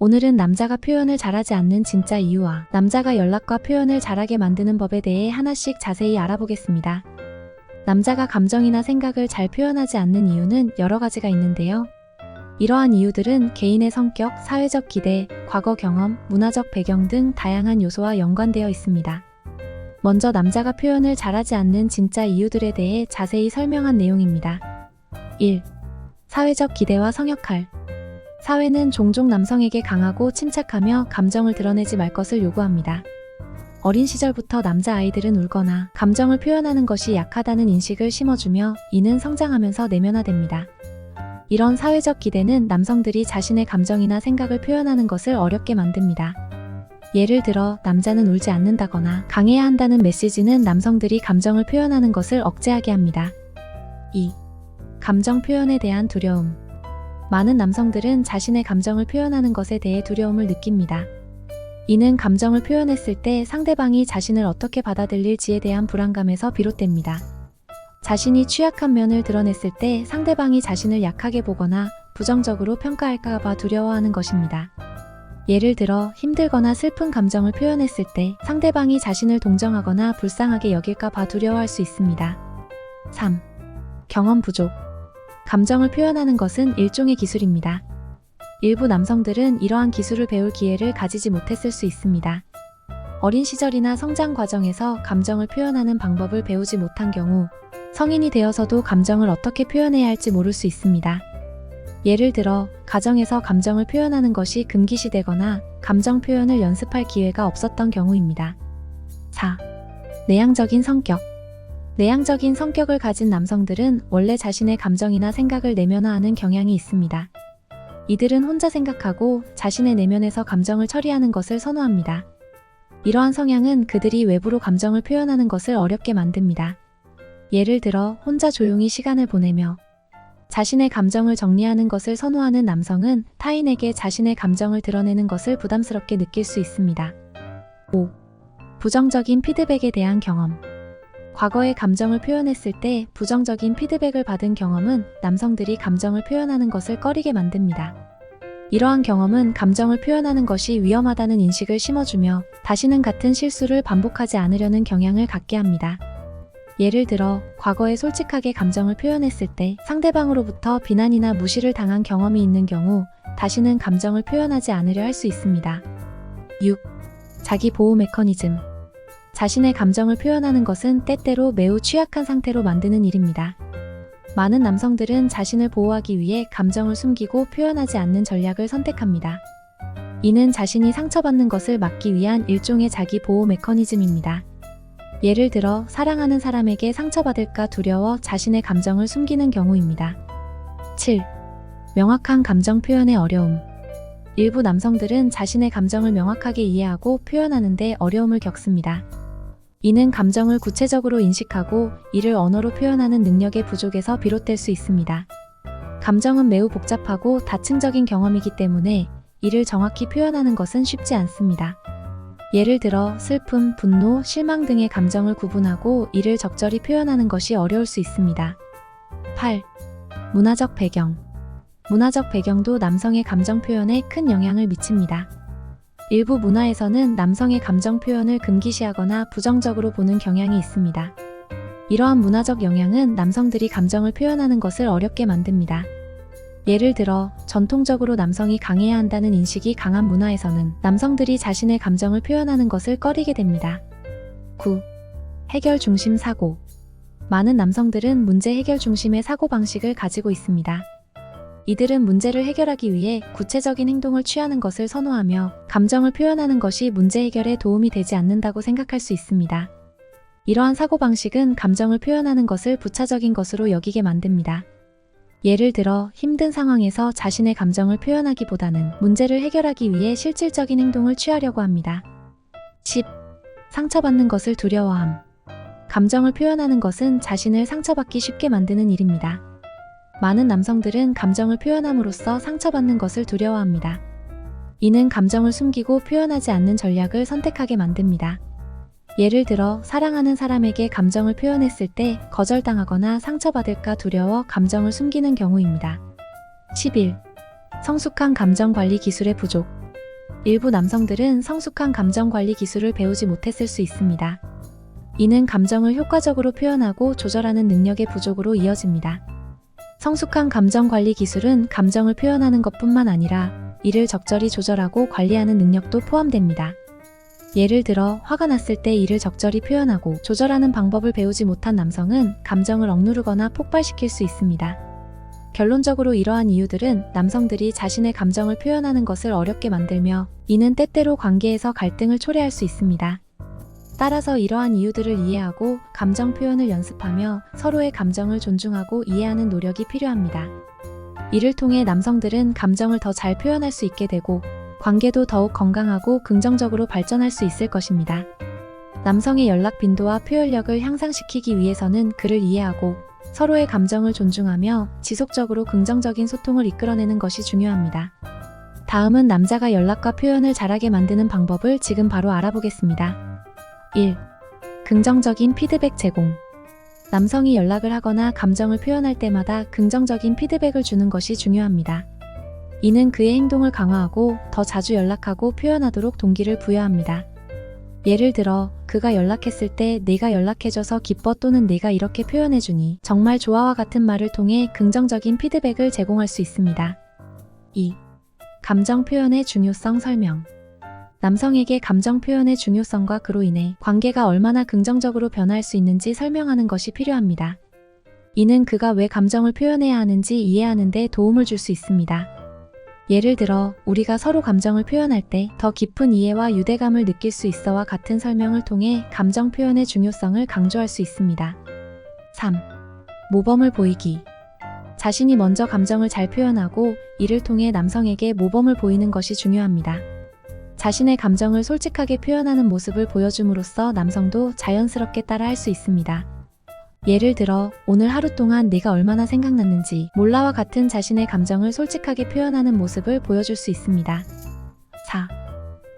오늘은 남자가 표현을 잘하지 않는 진짜 이유와 남자가 연락과 표현을 잘하게 만드는 법에 대해 하나씩 자세히 알아보겠습니다. 남자가 감정이나 생각을 잘 표현하지 않는 이유는 여러 가지가 있는데요. 이러한 이유들은 개인의 성격, 사회적 기대, 과거 경험, 문화적 배경 등 다양한 요소와 연관되어 있습니다. 먼저 남자가 표현을 잘하지 않는 진짜 이유들에 대해 자세히 설명한 내용입니다. 1. 사회적 기대와 성역할. 사회는 종종 남성에게 강하고 침착하며 감정을 드러내지 말 것을 요구합니다. 어린 시절부터 남자아이들은 울거나 감정을 표현하는 것이 약하다는 인식을 심어주며 이는 성장하면서 내면화됩니다. 이런 사회적 기대는 남성들이 자신의 감정이나 생각을 표현하는 것을 어렵게 만듭니다. 예를 들어 남자는 울지 않는다거나 강해야 한다는 메시지는 남성들이 감정을 표현하는 것을 억제하게 합니다. 2. 감정 표현에 대한 두려움. 많은 남성들은 자신의 감정을 표현하는 것에 대해 두려움을 느낍니다. 이는 감정을 표현했을 때 상대방이 자신을 어떻게 받아들일지에 대한 불안감에서 비롯됩니다. 자신이 취약한 면을 드러냈을 때 상대방이 자신을 약하게 보거나 부정적으로 평가할까 봐 두려워하는 것입니다. 예를 들어 힘들거나 슬픈 감정을 표현했을 때 상대방이 자신을 동정하거나 불쌍하게 여길까 봐 두려워할 수 있습니다. 3. 경험 부족. 감정을 표현하는 것은 일종의 기술입니다. 일부 남성들은 이러한 기술을 배울 기회를 가지지 못했을 수 있습니다. 어린 시절이나 성장 과정에서 감정을 표현하는 방법을 배우지 못한 경우 성인이 되어서도 감정을 어떻게 표현해야 할지 모를 수 있습니다. 예를 들어 가정에서 감정을 표현하는 것이 금기시되거나 감정 표현을 연습할 기회가 없었던 경우입니다. 4. 내향적인 성격. 내향적인 성격을 가진 남성들은 원래 자신의 감정이나 생각을 내면화하는 경향이 있습니다. 이들은 혼자 생각하고 자신의 내면에서 감정을 처리하는 것을 선호합니다. 이러한 성향은 그들이 외부로 감정을 표현하는 것을 어렵게 만듭니다. 예를 들어 혼자 조용히 시간을 보내며 자신의 감정을 정리하는 것을 선호하는 남성은 타인에게 자신의 감정을 드러내는 것을 부담스럽게 느낄 수 있습니다. 5. 부정적인 피드백에 대한 경험. 과거에 감정을 표현했을 때 부정적인 피드백을 받은 경험은 남성들이 감정을 표현하는 것을 꺼리게 만듭니다. 이러한 경험은 감정을 표현하는 것이 위험하다는 인식을 심어주며 다시는 같은 실수를 반복하지 않으려는 경향을 갖게 합니다. 예를 들어 과거에 솔직하게 감정을 표현했을 때 상대방으로부터 비난이나 무시를 당한 경험이 있는 경우 다시는 감정을 표현하지 않으려 할 수 있습니다. 6. 자기 보호 메커니즘. 자신의 감정을 표현하는 것은 때때로 매우 취약한 상태로 만드는 일입니다. 많은 남성들은 자신을 보호하기 위해 감정을 숨기고 표현하지 않는 전략을 선택합니다. 이는 자신이 상처받는 것을 막기 위한 일종의 자기 보호 메커니즘입니다. 예를 들어 사랑하는 사람에게 상처받을까 두려워 자신의 감정을 숨기는 경우입니다. 7. 명확한 감정 표현의 어려움. 일부 남성들은 자신의 감정을 명확하게 이해하고 표현하는 데 어려움을 겪습니다. 이는 감정을 구체적으로 인식하고 이를 언어로 표현하는 능력의 부족에서 비롯될 수 있습니다. 감정은 매우 복잡하고 다층적인 경험이기 때문에 이를 정확히 표현하는 것은 쉽지 않습니다. 예를 들어 슬픔, 분노, 실망 등의 감정을 구분하고 이를 적절히 표현하는 것이 어려울 수 있습니다. 8. 문화적 배경. 문화적 배경도 남성의 감정 표현에 큰 영향을 미칩니다. 일부 문화에서는 남성의 감정 표현을 금기시하거나 부정적으로 보는 경향이 있습니다. 이러한 문화적 영향은 남성들이 감정을 표현하는 것을 어렵게 만듭니다. 예를 들어 전통적으로 남성이 강해야 한다는 인식이 강한 문화에서는 남성들이 자신의 감정을 표현하는 것을 꺼리게 됩니다. 9. 해결 중심 사고. 많은 남성들은 문제 해결 중심의 사고방식을 가지고 있습니다. 이들은 문제를 해결하기 위해 구체적인 행동을 취하는 것을 선호하며 감정을 표현하는 것이 문제 해결에 도움이 되지 않는다고 생각할 수 있습니다. 이러한 사고방식은 감정을 표현하는 것을 부차적인 것으로 여기게 만듭니다. 예를 들어 힘든 상황에서 자신의 감정을 표현하기보다는 문제를 해결하기 위해 실질적인 행동을 취하려고 합니다. 10. 상처받는 것을 두려워함. 감정을 표현하는 것은 자신을 상처받기 쉽게 만드는 일입니다. 많은 남성들은 감정을 표현함으로써 상처받는 것을 두려워합니다. 이는 감정을 숨기고 표현하지 않는 전략을 선택하게 만듭니다. 예를 들어 사랑하는 사람에게 감정을 표현했을 때 거절당하거나 상처받을까 두려워 감정을 숨기는 경우입니다. 11. 성숙한 감정 관리 기술의 부족. 일부 남성들은 성숙한 감정 관리 기술을 배우지 못했을 수 있습니다. 이는 감정을 효과적으로 표현하고 조절하는 능력의 부족으로 이어집니다. 성숙한 감정 관리 기술은 감정을 표현하는 것뿐만 아니라 이를 적절히 조절하고 관리하는 능력도 포함됩니다. 예를 들어 화가 났을 때 이를 적절히 표현하고 조절하는 방법을 배우지 못한 남성은 감정을 억누르거나 폭발시킬 수 있습니다. 결론적으로 이러한 이유들은 남성들이 자신의 감정을 표현하는 것을 어렵게 만들며 이는 때때로 관계에서 갈등을 초래할 수 있습니다. 따라서 이러한 이유들을 이해하고 감정 표현을 연습하며 서로의 감정을 존중하고 이해하는 노력이 필요합니다. 이를 통해 남성들은 감정을 더 잘 표현할 수 있게 되고 관계도 더욱 건강하고 긍정적으로 발전할 수 있을 것입니다. 남성의 연락 빈도와 표현력을 향상시키기 위해서는 그를 이해하고 서로의 감정을 존중하며 지속적으로 긍정적인 소통을 이끌어내는 것이 중요합니다. 다음은 남자가 연락과 표현을 잘하게 만드는 방법을 지금 바로 알아보겠습니다. 1. 긍정적인 피드백 제공. 남성이 연락을 하거나 감정을 표현할 때마다 긍정적인 피드백을 주는 것이 중요합니다. 이는 그의 행동을 강화하고 더 자주 연락하고 표현하도록 동기를 부여합니다. 예를 들어 그가 연락했을 때 내가 연락해줘서 기뻐 또는 내가 이렇게 표현해주니 정말 좋아와 같은 말을 통해 긍정적인 피드백을 제공할 수 있습니다. 2. 감정 표현의 중요성 설명. 남성에게 감정 표현의 중요성과 그로 인해 관계가 얼마나 긍정적으로 변화할 수 있는지 설명하는 것이 필요합니다. 이는 그가 왜 감정을 표현해야 하는지 이해하는 데 도움을 줄 수 있습니다. 예를 들어 우리가 서로 감정을 표현할 때 더 깊은 이해와 유대감을 느낄 수 있어와 같은 설명을 통해 감정 표현의 중요성을 강조할 수 있습니다. 3. 모범을 보이기. 자신이 먼저 감정을 잘 표현하고 이를 통해 남성에게 모범을 보이는 것이 중요합니다. 자신의 감정을 솔직하게 표현하는 모습을 보여줌으로써 남성도 자연스럽게 따라 할 수 있습니다. 예를 들어 오늘 하루 동안 내가 얼마나 생각났는지 몰라와 같은 자신의 감정을 솔직하게 표현하는 모습을 보여줄 수 있습니다. 4.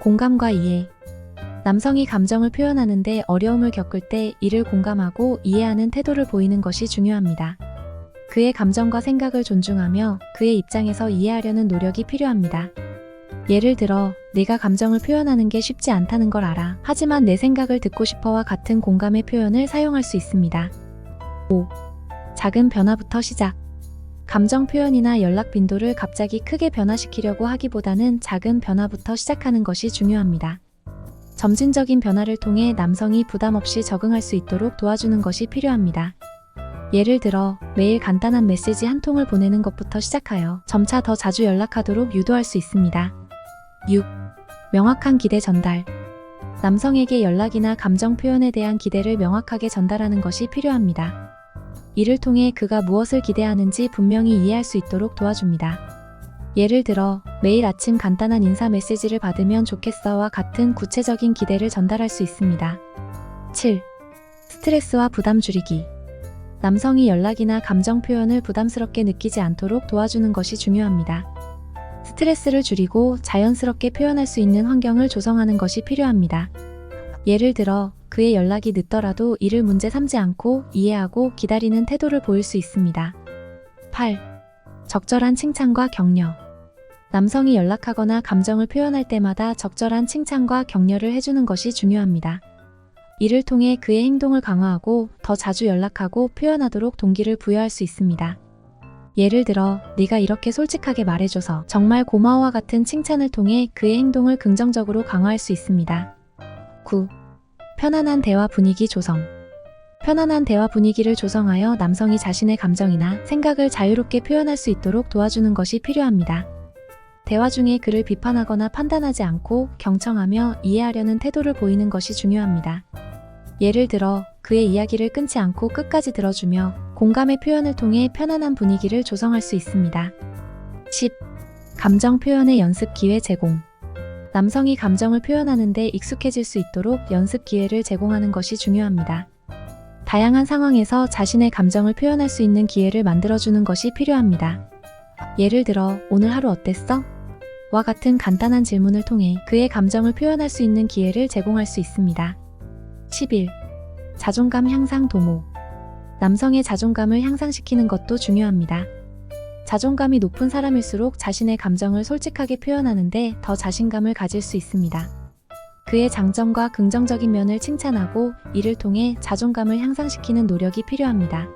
공감과 이해. 남성이 감정을 표현하는데 어려움을 겪을 때 이를 공감하고 이해하는 태도를 보이는 것이 중요합니다. 그의 감정과 생각을 존중하며 그의 입장에서 이해하려는 노력이 필요합니다. 예를 들어 내가 감정을 표현하는 게 쉽지 않다는 걸 알아. 하지만 내 생각을 듣고 싶어와 같은 공감의 표현을 사용할 수 있습니다. 5. 작은 변화부터 시작. 감정 표현이나 연락 빈도를 갑자기 크게 변화시키려고 하기보다는 작은 변화부터 시작하는 것이 중요합니다. 점진적인 변화를 통해 남성이 부담 없이 적응할 수 있도록 도와주는 것이 필요합니다. 예를 들어 매일 간단한 메시지 한 통을 보내는 것부터 시작하여 점차 더 자주 연락하도록 유도할 수 있습니다. 6. 명확한 기대 전달. 남성에게 연락이나 감정 표현에 대한 기대를 명확하게 전달하는 것이 필요합니다. 이를 통해 그가 무엇을 기대하는지 분명히 이해할 수 있도록 도와줍니다. 예를 들어 매일 아침 간단한 인사 메시지를 받으면 좋겠어와 같은 구체적인 기대를 전달할 수 있습니다. 7. 스트레스와 부담 줄이기. 남성이 연락이나 감정 표현을 부담스럽게 느끼지 않도록 도와주는 것이 중요합니다. 스트레스를 줄이고 자연스럽게 표현할 수 있는 환경을 조성하는 것이 필요합니다. 예를 들어 그의 연락이 늦더라도 이를 문제 삼지 않고 이해하고 기다리는 태도를 보일 수 있습니다. 8. 적절한 칭찬과 격려. 남성이 연락하거나 감정을 표현할 때마다 적절한 칭찬과 격려를 해주는 것이 중요합니다. 이를 통해 그의 행동을 강화하고 더 자주 연락하고 표현하도록 동기를 부여할 수 있습니다. 예를 들어 네가 이렇게 솔직하게 말해줘서 정말 고마워와 같은 칭찬을 통해 그의 행동을 긍정적으로 강화할 수 있습니다. 9. 편안한 대화 분위기 조성. 편안한 대화 분위기를 조성하여 남성이 자신의 감정이나 생각을 자유롭게 표현할 수 있도록 도와주는 것이 필요합니다. 대화 중에 그를 비판하거나 판단하지 않고 경청하며 이해하려는 태도를 보이는 것이 중요합니다. 예를 들어 그의 이야기를 끊지 않고 끝까지 들어주며 공감의 표현을 통해 편안한 분위기를 조성할 수 있습니다. 10. 감정 표현의 연습 기회 제공. 남성이 감정을 표현하는 데 익숙해질 수 있도록 연습 기회를 제공하는 것이 중요합니다. 다양한 상황에서 자신의 감정을 표현할 수 있는 기회를 만들어주는 것이 필요합니다. 예를 들어 오늘 하루 어땠어? 와 같은 간단한 질문을 통해 그의 감정을 표현할 수 있는 기회를 제공할 수 있습니다. 11. 자존감 향상 도모. 남성의 자존감을 향상시키는 것도 중요합니다. 자존감이 높은 사람일수록 자신의 감정을 솔직하게 표현하는데 더 자신감을 가질 수 있습니다. 그의 장점과 긍정적인 면을 칭찬하고 이를 통해 자존감을 향상시키는 노력이 필요합니다.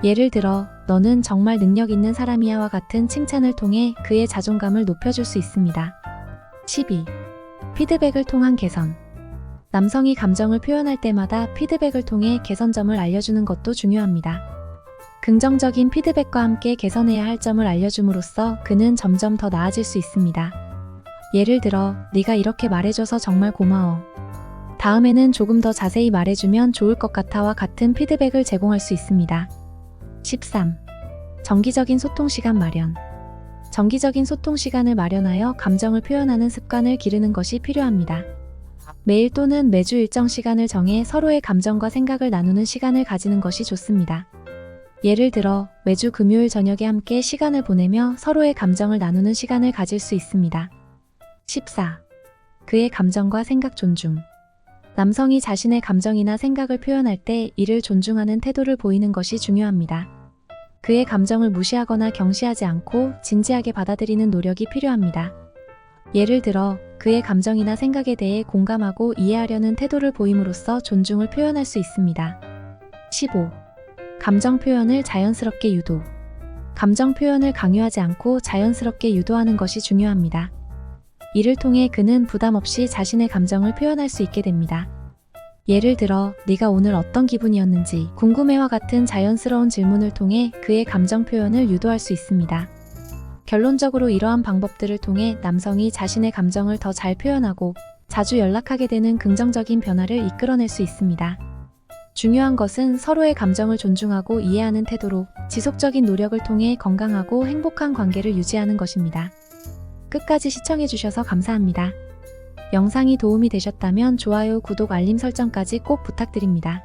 예를 들어, 너는 정말 능력 있는 사람이야와 같은 칭찬을 통해 그의 자존감을 높여줄 수 있습니다. 12. 피드백을 통한 개선. 남성이 감정을 표현할 때마다 피드백을 통해 개선점을 알려주는 것도 중요합니다. 긍정적인 피드백과 함께 개선해야 할 점을 알려줌으로써 그는 점점 더 나아질 수 있습니다. 예를 들어, 네가 이렇게 말해줘서 정말 고마워. 다음에는 조금 더 자세히 말해주면 좋을 것 같아와 같은 피드백을 제공할 수 있습니다. 13. 정기적인 소통 시간 마련. 정기적인 소통 시간을 마련하여 감정을 표현하는 습관을 기르는 것이 필요합니다. 매일 또는 매주 일정 시간을 정해 서로의 감정과 생각을 나누는 시간을 가지는 것이 좋습니다. 예를 들어, 매주 금요일 저녁에 함께 시간을 보내며 서로의 감정을 나누는 시간을 가질 수 있습니다. 14. 그의 감정과 생각 존중. 남성이 자신의 감정이나 생각을 표현할 때 이를 존중하는 태도를 보이는 것이 중요합니다. 그의 감정을 무시하거나 경시하지 않고 진지하게 받아들이는 노력이 필요합니다. 예를 들어, 그의 감정이나 생각에 대해 공감하고 이해하려는 태도를 보임으로써 존중을 표현할 수 있습니다. 15. 감정 표현을 자연스럽게 유도. 감정 표현을 강요하지 않고 자연스럽게 유도하는 것이 중요합니다. 이를 통해 그는 부담 없이 자신의 감정을 표현할 수 있게 됩니다. 예를 들어, 네가 오늘 어떤 기분이었는지 궁금해와 같은 자연스러운 질문을 통해 그의 감정 표현을 유도할 수 있습니다. 결론적으로 이러한 방법들을 통해 남성이 자신의 감정을 더 잘 표현하고 자주 연락하게 되는 긍정적인 변화를 이끌어낼 수 있습니다. 중요한 것은 서로의 감정을 존중하고 이해하는 태도로 지속적인 노력을 통해 건강하고 행복한 관계를 유지하는 것입니다. 끝까지 시청해주셔서 감사합니다. 영상이 도움이 되셨다면 좋아요, 구독, 알림 설정까지 꼭 부탁드립니다.